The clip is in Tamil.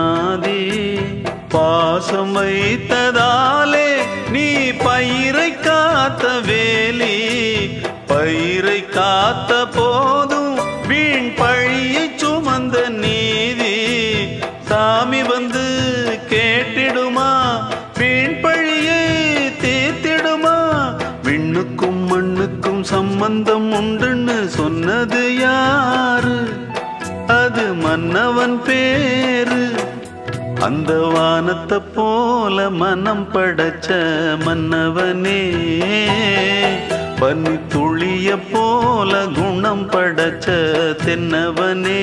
அநாதி பாசம் வைத்ததாலே நீ பயிரை காத்த வேலி பயிரை காத்த போதும் வீண் பழியை சுமந்த நீதி சாமி வந்து கேட்டிடுமா வீண் பழியை தீர்த்திடுமா விண்ணுக்கும் மண்ணுக்கும் சம்பந்தம் உண்டுன்னு சொன்னது யாரு அது மன்னவன் பேரு அந்த வானத்தை போல மனம் படைச்ச மன்னவனே பனி துளிய போல குணம் படைச்ச தென்னவனே